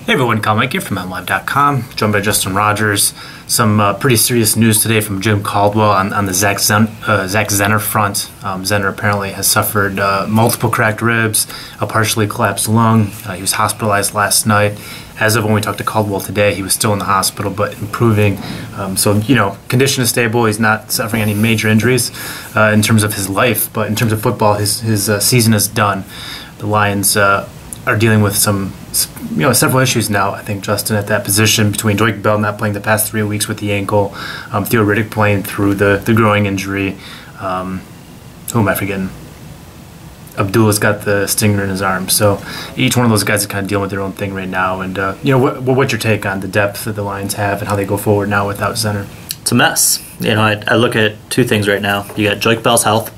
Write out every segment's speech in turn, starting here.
Hey everyone, Kyle Mike here from MLive.com, joined by Justin Rogers. Some pretty serious news today from Jim Caldwell on the Zach Zenner front. Zenner apparently has suffered multiple cracked ribs, a partially collapsed lung. He was hospitalized last night. As of when we talked to Caldwell today, he was still in the hospital, but improving. So, condition is stable. He's not suffering any major injuries in terms of his life, but in terms of football, his season is done. The Lions are dealing with several issues now, I think, Justin, at that position, between Joique Bell not playing the past 3 weeks with the ankle, Theo Riddick playing through the growing injury. Who am I forgetting? Abdullah's got the stinger in his arm. So each one of those guys is kind of dealing with their own thing right now. And, what's your take on the depth that the Lions have and how they go forward now without Zenner? It's a mess. I look at two things right now. You got Joique Bell's health.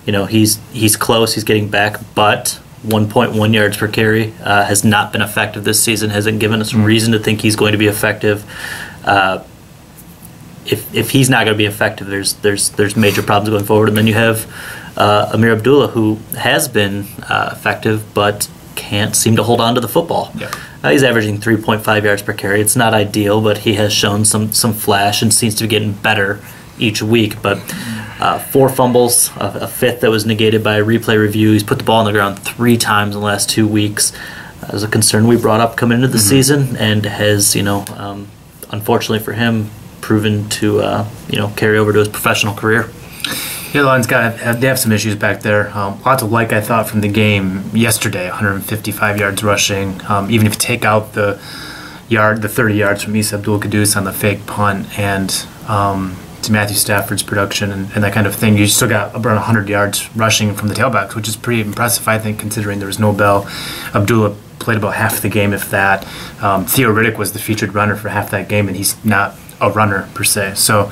He's close. He's getting back, but 1.1 yards per carry has not been effective this season. Hasn't given us reason to think he's going to be effective. If he's not going to be effective, there's major problems going forward. And then you have Ameer Abdullah, who has been effective but can't seem to hold on to the football. Yeah. He's averaging 3.5 yards per carry. It's not ideal, but he has shown some flash and seems to be getting better each week. But 4 fumbles, a fifth that was negated by a replay review. He's put the ball on the ground 3 times in the last 2 weeks. That was a concern we brought up coming into the season, and has, unfortunately for him, proven to carry over to his professional career. Yeah, the Lions they have some issues back there. Lots of I thought from the game yesterday. 155 yards rushing. Even if you take out the 30 yards from Ameer Abdullah on the fake punt and to Matthew Stafford's production and that kind of thing, you still got around 100 yards rushing from the tailbacks, which is pretty impressive, I think, considering there was no Bell. Abdullah played about half the game, if that. Theo Riddick was the featured runner for half that game, and he's not a runner per se. So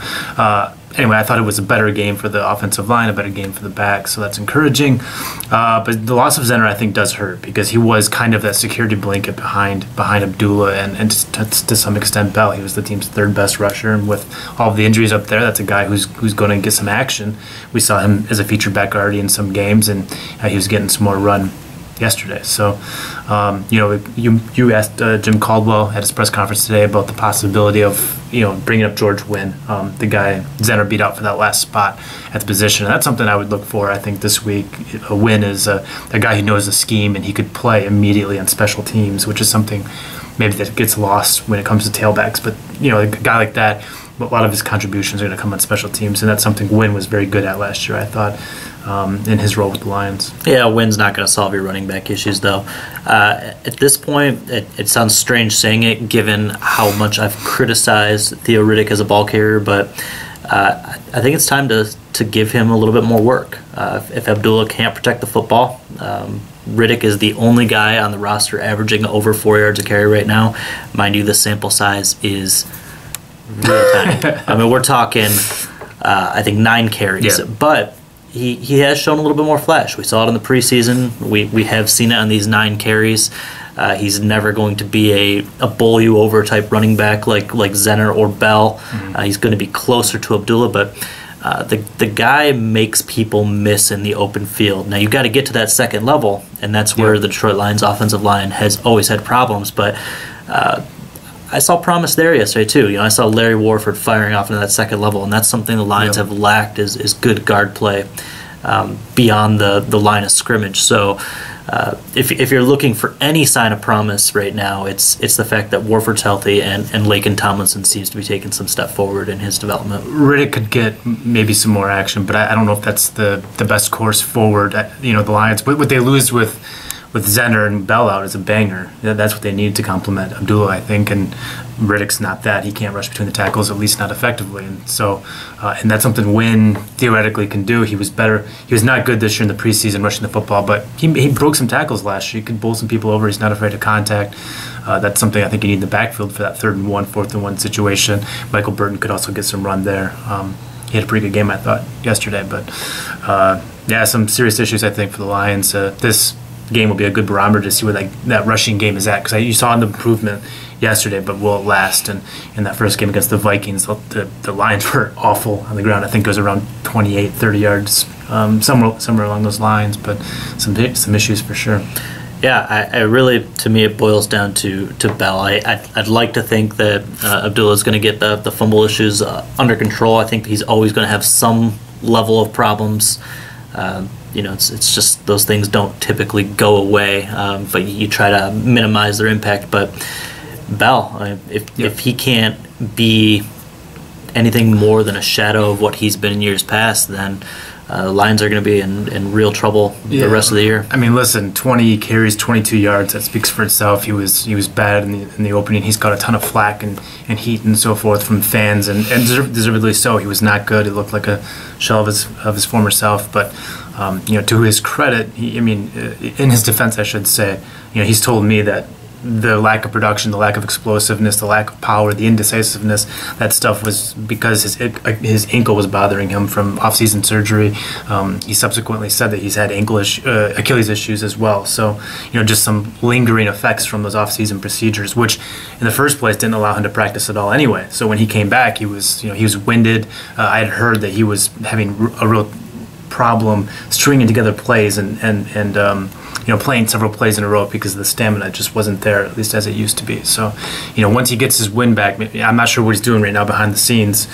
anyway, I thought it was a better game for the offensive line, a better game for the back, so that's encouraging. But the loss of Zenner, I think, does hurt, because he was kind of that security blanket behind Abdullah and to some extent Bell. He was the team's 3rd best rusher, and with all of the injuries up there, that's a guy who's going to get some action. We saw him as a featured back already in some games, and he was getting some more run yesterday. So, you asked Jim Caldwell at his press conference today about the possibility of bringing up George Wynn, the guy Zenner beat out for that last spot at the position. And that's something I would look for, I think, this week. Wynn is a guy who knows the scheme, and he could play immediately on special teams, which is something maybe that gets lost when it comes to tailbacks. But a guy like that, a lot of his contributions are going to come on special teams, and that's something Wynn was very good at last year, I thought, in his role with the Lions. Yeah, Wynn's not going to solve your running back issues, though. At this point, it sounds strange saying it, given how much I've criticized Theo Riddick as a ball carrier, but I think it's time to give him a little bit more work. If Abdullah can't protect the football, Riddick is the only guy on the roster averaging over 4 yards a carry right now. Mind you, the sample size is really tiny. I mean, we're talking, I think, 9 carries. Yeah. But he has shown a little bit more flash. We saw it in the preseason. We have seen it on these 9 carries. He's never going to be a bowl you over type running back like Zenner or Bell. He's going to be closer to Abdullah, but the guy makes people miss in the open field. Now, you've got to get to that second level, and that's where the Detroit Lions offensive line has always had problems. But I saw promise there yesterday, too. I saw Larry Warford firing off into that second level, and that's something the Lions have lacked is good guard play beyond the line of scrimmage. So if you're looking for any sign of promise right now, it's the fact that Warford's healthy and Laken Tomlinson seems to be taking some step forward in his development. Riddick could get maybe some more action, but I don't know if that's the best course forward. The Lions, what they lose with Zenner and Bell out is a banger. That's what they need to complement Abdullah, I think, and Riddick's not that. He can't rush between the tackles, at least not effectively. And so, and that's something Wynn theoretically can do. He was better. He was not good this year in the preseason rushing the football, but he broke some tackles last year. He could bowl some people over. He's not afraid of contact. That's something I think you need in the backfield for that 3rd and 1, 4th and 1 situation. Michael Burton could also get some run there. He had a pretty good game, I thought, yesterday. But, some serious issues, I think, for the Lions. This game will be a good barometer to see where that rushing game is at, because you saw an improvement yesterday, but will it last? And in that first game against the Vikings, the Lions were awful on the ground. I think it was around 28, 30 yards, somewhere along those lines, but some issues for sure. Yeah, I really, to me, it boils down to Bell. I'd like to think that Abdullah is going to get the fumble issues under control. I think he's always going to have some level of problems. It's just those things don't typically go away, but you try to minimize their impact. But Bell, if he can't be anything more than a shadow of what he's been in years past, then the Lions are going to be in real trouble the rest of the year. I mean, listen, 20 carries, 22 yards. That speaks for itself. He was bad in the opening. He's got a ton of flack and heat and so forth from fans, and deservedly so. He was not good. He looked like a shell of his former self. But to his credit, in his defense, I should say, he's told me that the lack of production, the lack of explosiveness, the lack of power, the indecisiveness, that stuff was because his ankle was bothering him from off-season surgery. He subsequently said that he's had Achilles issues as well. So, just some lingering effects from those off-season procedures, which in the first place didn't allow him to practice at all anyway. So when he came back, he was winded. I had heard that he was having a real problem stringing together plays and playing several plays in a row because the stamina just wasn't there, at least as it used to be. So, once he gets his wind back, I'm not sure what he's doing right now behind the scenes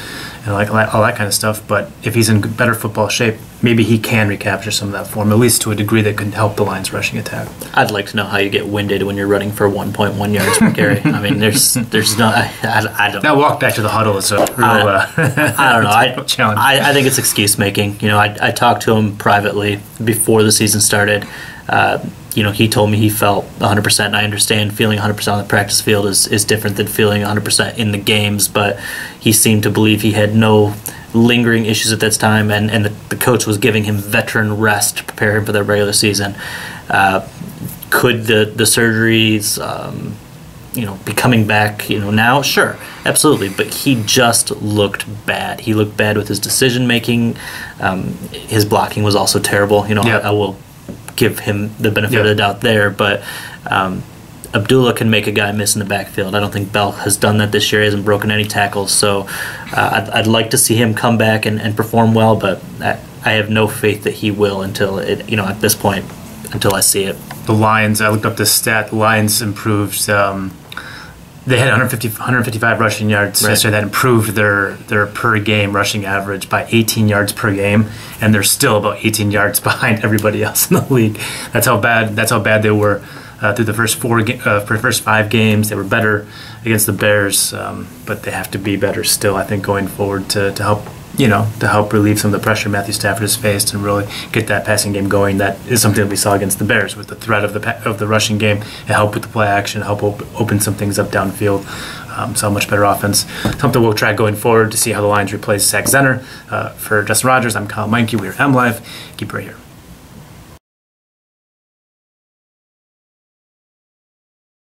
and all that kind of stuff, but if he's in better football shape, maybe he can recapture some of that form, at least to a degree that could help the Lions' rushing attack. I'd like to know how you get winded when you're running for 1.1 yards per carry. I mean, there's no, I don't know. That walk back to the huddle is a real I don't know. challenge. I think it's excuse making. I talked to him privately before the season started. He told me he felt 100%, and I understand feeling 100% on the practice field is different than feeling 100% in the games, but he seemed to believe he had no lingering issues at this time, and the coach was giving him veteran rest to prepare him for the regular season. Could the surgeries be coming back now? Sure, absolutely, but he just looked bad. He looked bad with his decision making. His blocking was also terrible. I will give him the benefit of the doubt there, but Abdullah can make a guy miss in the backfield. I don't think Bell has done that this year. He hasn't broken any tackles, so I'd like to see him come back and perform well, but I have no faith that he will until at this point, until I see it. The Lions, I looked up this stat, the Lions improved, they had 155 rushing yards yesterday. That improved their per game rushing average by 18 yards per game, and they're still about 18 yards behind everybody else in the league. That's how bad they were through the first 5 games. They were better against the Bears, but they have to be better still, I think, going forward to help relieve some of the pressure Matthew Stafford has faced and really get that passing game going. That is something that we saw against the Bears with the threat of the rushing game. It helped with the play action, help open some things up downfield. So much better offense. Something we'll track going forward to see how the Lions replace Zach Zenner. For Justin Rogers, I'm Kyle Meinke. We are MLive. Keep it right here.